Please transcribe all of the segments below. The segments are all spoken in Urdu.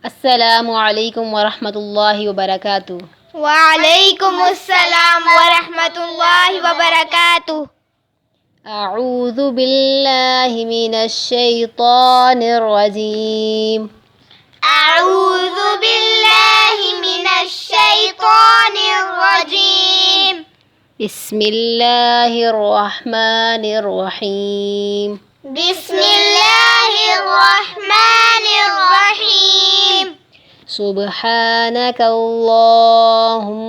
السلام علیکم ورحمۃ اللہ وبرکاتہ۔ وعلیکم السلام ورحمۃ اللہ وبرکاتہ۔ اعوذ باللہ من الشیطان الرجیم۔ اعوذ باللہ من الشیطان الرجیم۔ بسم اللہ الرحمن الرحیم۔ بسم اللہ الرحمن الرحیم۔ سبحانک اللہم،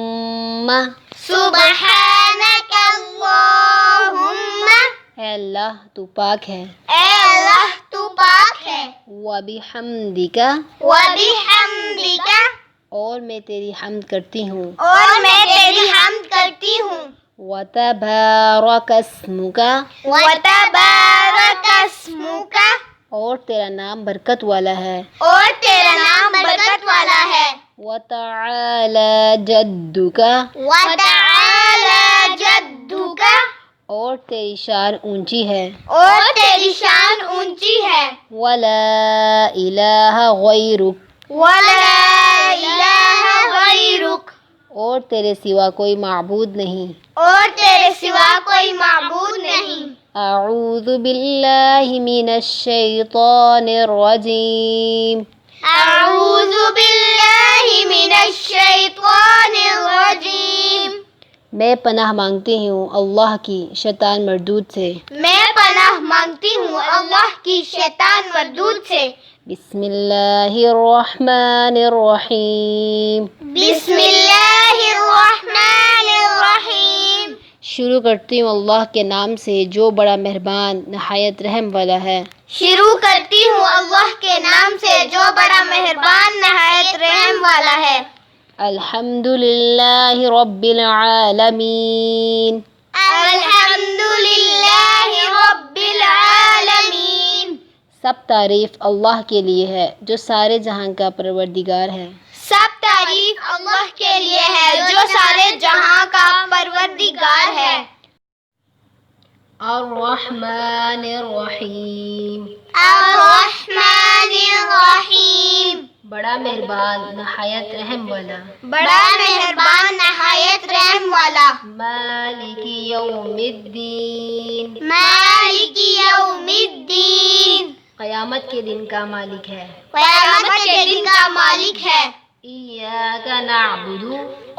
سبحانک اللہم، اے اللہ تو پاک ہے، اے اللہ تو پاک ہے، وبحمدک، وبحمدک، اور میں تیری حمد کرتی ہوں، اور میں تیری حمد کرتی ہوں، وتبارک اسمک، وتبارک اسمک، اور تیرا نام برکت والا ہے، اور تیرا نام برکت والا ہے، وتعالی جدک، وتعالی جدک، اور تیری شان اونچی ہے، اور تیری شان اونچی ہے، ولا الہ غیرک، ولا الہ غیرک، اور تیرے سوا کوئی معبود نہیں، اور تیرے سوا کوئی معبود نہیں۔ اعوذ باللہ من الشیطان الرجیم۔ اعوذ باللہ من الشیطان الرجیم۔ میں پناہ مانگتی ہوں اللہ کی شیطان مردود سے، میں پناہ مانگتی ہوں اللہ کی شیطان مردود سے۔ بسم اللہ الرحمن الرحیم۔ بسم اللہ الرحمن الرحیم۔ شروع کرتی ہوں اللہ کے نام سے جو بڑا مہربان نہایت رحم والا ہے۔ شروع کرتی ہوں اللہ کے نام سے جو بڑا مہربان نہایت رحم والا ہے۔ الحمد للہ رب العالمین۔ الحمد للہ رب العالمین۔ سب تعریف اللہ کے لیے ہے جو سارے جہاں کا پروردگار ہے۔ سب تعریف اللہ کے لیے ہے جو سارے جہاں کا پروردگار ہے۔ الرحمن الرحیم۔ الرحمن الرحیم۔ بڑا مہربان نہایت رحم والا۔ بڑا مہربان نہایت رحم والا۔ مالک یوم الدین۔ مالک یوم الدین۔ قیامت کے دن کا مالک ہے۔ قیامت کے دن کا مالک ہے۔ ایاک نعبد،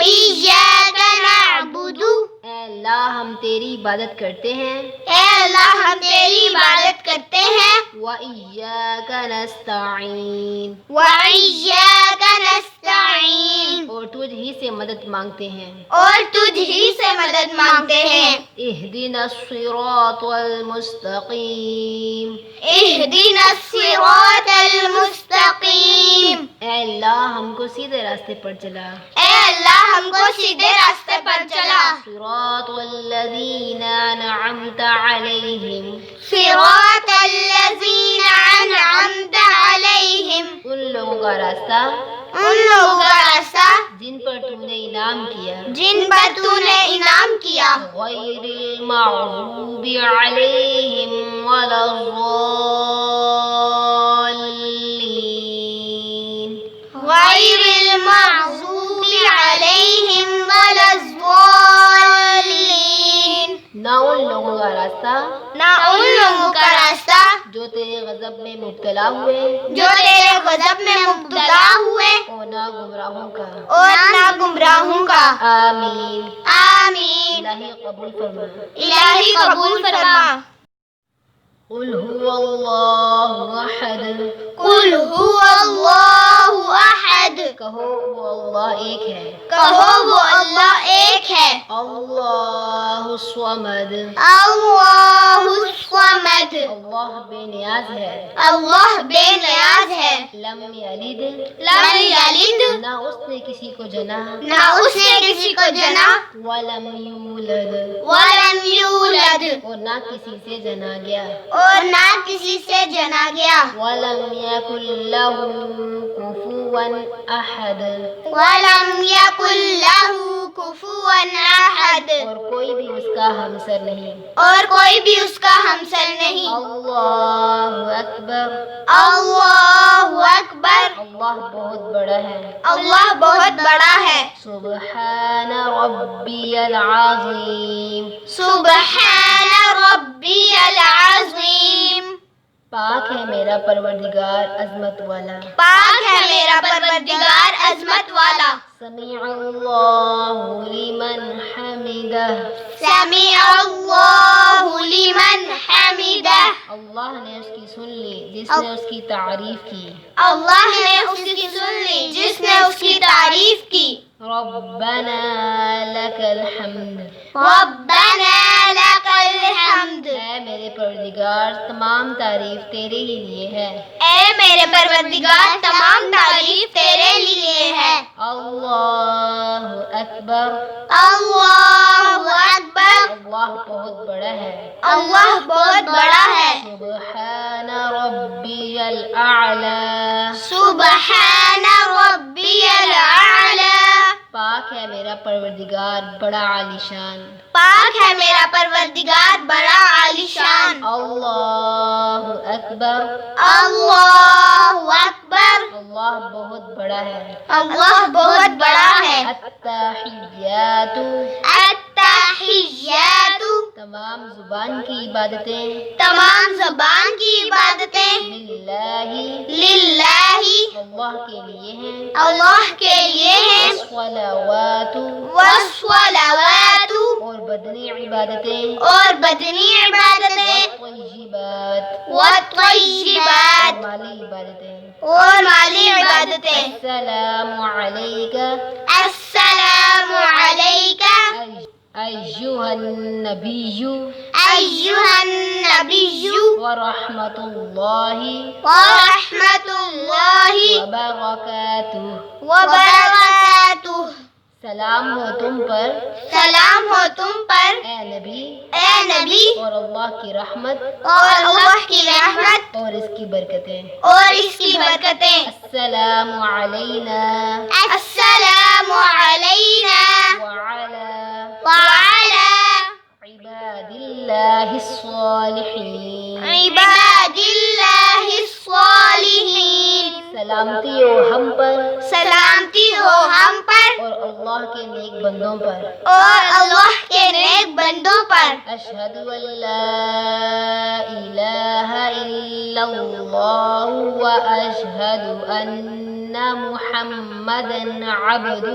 ایاک نعبد، اے اللہ ہم تیری عبادت کرتے ہیں، اے اللہ ہم تیری عبادت کرتے ہیں، وَإِيَّاكَ نَسْتَعِينُ، وَإِيَّاكَ نَسْتَعِينُ، اور تجھ ہی سے مدد مانگتے ہیں، اور تجھ ہی سے مدد مانگتے ہیں۔ اهدنا الصراط المستقیم، اہدنا الصراط المستقیم، اے اللہ ہم کو سیدھے راستے پر چلا، اے اللہ ہم کو سیدھے راستے پر چلا، صراط الذین انعمت علیہم، صراط الذین انعمت علیہم، ان لوگوں کا راستہ ان لوگوں کا راستہ جن پر تو نے انعام کیا، جن پر تو نے انعام کیا، غیر المغضوب علیہم ولا الضالین، غیر المغضوب علیہم ولا الضالین، نہ ان لوگوں کا راستہ نہ ان لوگوں کا راستہ جو تیرے غضب میں مبتلا ہوئے، جو تیرے غضب میں مبتلا ہوئے، اور نہ گمراہوں کا، اور نہ گمراہوں کا۔ آمین۔ آمین۔ الہی قبول فرما۔ الہی قبول فرما۔ قل هو اللہ احد، قل هو اللہ احد، کہو وہ اللہ ایک ہے، کہو وہ اللہ ایک ہے، اللہ الصمد، اللہ الصمد، اللہ بے نیاز ہے، اللہ بے نیاز ہے، لم یلد، لم یلد، نہ اس نے کسی کو جنا، نہ اس نے کسی کو جنا، ولم یولد، ولم یولد، اور نہ کسی سے جنا گیا، اور نہ کسی سے جنا گیا، ولم یکن لہ کفوا احد، ولم یکن لہ کفوا احد، اور کوئی بھی اس کا ہمسر نہیں، اور کوئی بھی اس کا ہمسر نہیں۔ اللہ اکبر، اللہ اکبر، اللہ بہت بڑا ہے. اللہ بہت بڑا ہے. سبحان ربی العظیم. سبحان ربی العظیم. پاک ہے میرا پروردگار عظمت والا. پاک ہے میرا پروردگار عظمت والا. سمیع اللہ لمن حمدہ. سمیع اللہ لمن حمدہ. اللہ نے اس کی سن لی جس نے اس کی تعریف کی. اللہ نے اس کی سن لی جس نے اس کی تعریف کی. ربنا لک الحمد. ربنا لک الحمد. اے میرے پروردگار تمام تعریف تیرے ہی لیے ہے. اے میرے پروردگار تمام تعریف تیرے لیے ہے. اللہ اکبر. اللہ اکبر. اللہ بہت بڑا ہے. اللہ بہت بڑا ہے. سبحان ربی الاعلی. سبحان ربی الاعلی. پاک ہے میرا پروردگار بڑا عالیشان. پاک ہے میرا پروردگار بڑا عالیشان. اللہ اکبر. اللہ اکبر. اللہ بہت بڑا ہے. اللہ بہت بڑا ہے. التحیات. التحیات. تمام زبان کی عبادتیں. تمام زبان کی عبادتیں. للہ. للہ. اللہ کے لیے ہیں. اللہ کے لیے ہیں. والصلوات. والصلوات. اور بدنی عبادتیں. اور بدنی عبادتیں. والطیبات. والطیبات. اور مالی عبادتیں. اور مالی عبادتیں. السلام علیک. السلام علیک ایھا النبی ایھا النبی ورحمۃ اللہ ورحمۃ اللہ وبرکاتہ. وبرکاتہ. سلام ہو تم پر. سلام ہو تم پر اے نبی. اے نبی. اور اللہ کی رحمت. اور اللہ کی رحمت. اور اس کی برکتیں. اور اس کی برکتیں. السلام علینا. السلام علینا وعلی وعلی عباد اللہ الصالحین. عباد اللہ الصالحین. سلامتی ہو ہم پر. سلامتی ہو ہم پر. اور اللہ کے نیک بندوں پر. اور اللہ کے نیک بندوں پر. اشہد ان لا الہ الا اللہ واشہد ان محمدا عبدہ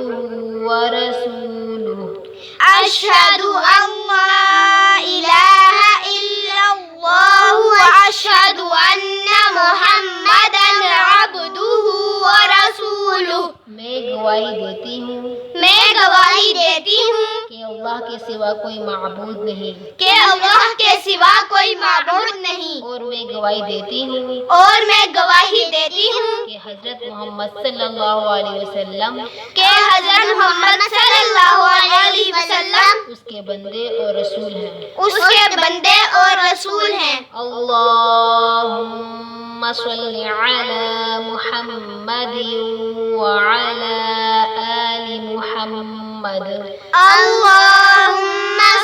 ورسولہ. اشہد ان لا الہ الا اللہ واشہد ان محمدا عبدہ ورسولہ. میں گواہی دیتی ہوں میں گواہی دیتی ہوں کہ اللہ کے سوا کوئی معبود نہیں. کہ اللہ کے سوا کوئی معبود نہیں. اور میں گواہی دیتی ہوں اور میں گواہی دیتی ہوں کہ حضرت محمد صلی اللہ علیہ وسلم کہ حضرت محمد صلی اللہ علیہ وسلم اس کے بندے اور رسول ہیں. اس کے بندے اور رسول ہیں. اللہم صلی علی محمد وعلی آل محمد. اللہم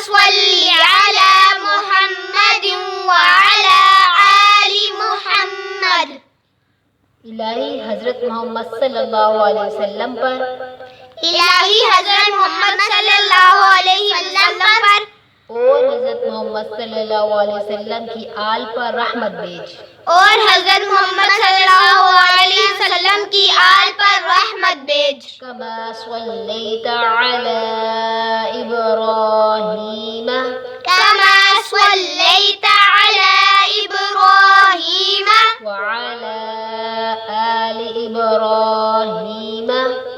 صلی علی محمد وعلی آل محمد. الہی حضرت محمد صلی اللہ علیہ وسلم پر الہی حضرت محمد صلی اللہ علیہ وسلم پر اور حضرت محمد صلی اللہ علیہ وسلم کی آل پر رحمت بھیج. اور حضرت محمد صلی اللہ علیہ وسلم کی آل پر رحمت بھیج. کما صلیت علی ابراہیم کما صلیت علی ابراہیم وعلی آل ابراہیم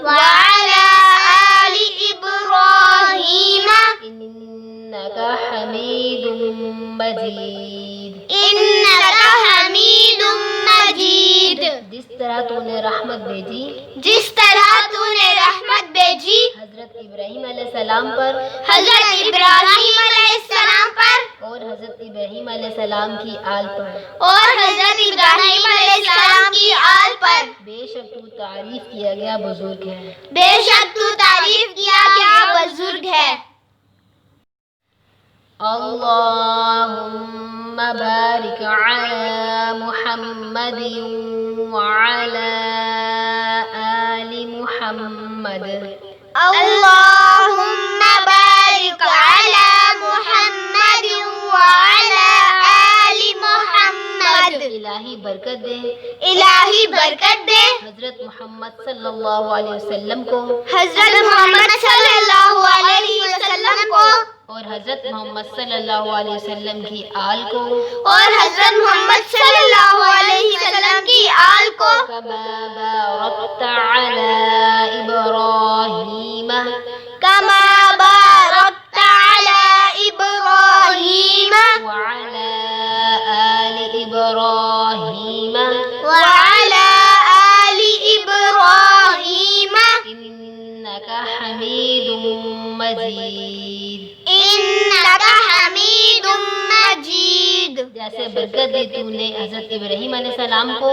وعلی آل ابراہیم انک حمید مجید. انک حمید مجید. جس طرح تو نے رحمت بھیجی جس طرح تو نے رحمت بھیجی حضرت ابراہیم علیہ السلام پر حضرت ابراہیم علیہ السلام پر اور حضرت ابراہیم علیہ السلام کی آل پر. اور حضرت ابراہیم علیہ السلام کی آل پر. بے شک تو تعریف کیا گیا بزرگ ہے. بے شک تو تعریف کیا گیا بزرگ ہے. اللہم بارک علی محمد وعلی آل محمد اللهم بارك على محمد وعلى آل محمد. الہی برکت دے الہی برکت دے حضرت محمد صلی اللہ علیہ وسلم کو حضرت محمد صلی اللہ علیہ وسلم کو اور حضرت محمد صلی اللہ علیہ وسلم کی آل کو اور حضرت محمد صلی اللہ علیہ وسلم کی آل کو كما باركت على إبراهيم كما باركت على إبراهيم وعلى آل إبراهيم وعلى آل إبراهيم إنك حميد مجيد. إنك حميد مجيد. جیسے برکت دی تو نے حضرت ابراہیم علیہ السلام کو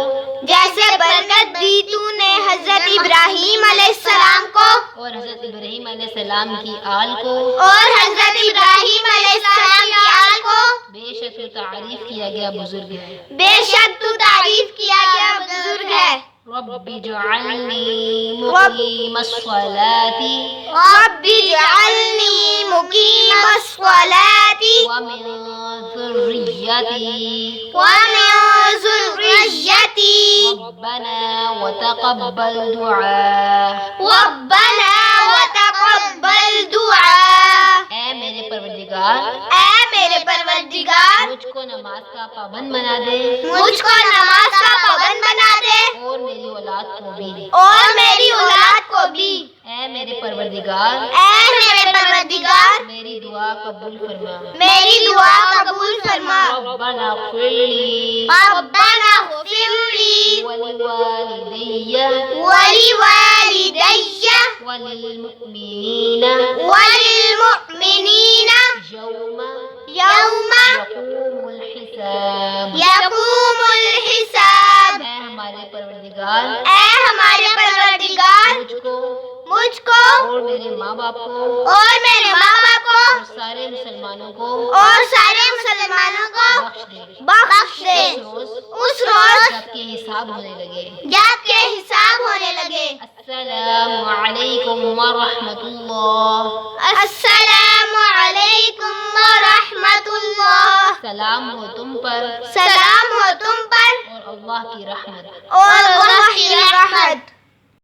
جیسے برکت دی تو نے حضرت ابراہیم علیہ السلام کو اور حضرت ابراہیم علیہ السلام کی آل کو اور حضرت ابراہیم علیہ السلام کی آل کو بے شک تو تعریف کیا گیا بزرگ ہے. بے شک تو تعریف کیا گیا بزرگ ہے. رب اجعلنی مقیم الصلاة رب اجعلنی مقیم الصلاة ومن ذريتي ومن ذريتي ربنا وتقبل دعاء. ربنا وتقبل دعاء. اے میرے پروردگار اے میرے پروردگار مجھ کو نماز کا پابند بنا دے مجھ کو نماز کا پابند بنا دے اور میری اولاد کو بھی. اور میری اولاد کو بھی. اے میرے پروردگار اے میرے پروردگار میری دعا قبول فرما. میری دعا قبول فرما. ربنا اغفر لي ربنا اغفر لي ولوالدي ولوالدي وللمؤمنين وللمؤمنين يوم يوم يقوم الحساب. يقوم الحساب. اے ہمارے پروردگار اے ہمارے پروردگار مجھ کو اور میرے ماں باپ کو اور میرے ماں باپ کو اور سارے مسلمانوں کو اور سارے مسلمانوں کو بخش دے. بخش دے اس روز جب کہ حساب ہونے لگے. جب کے حساب ہونے لگے. السلام علیکم ورحمۃ اللہ. السلام علیکم ورحمۃ اللہ. سلام ہو تم پر سلام ہو تم پر اور اللہ کی رحمت. اور اللہ کی رحمت.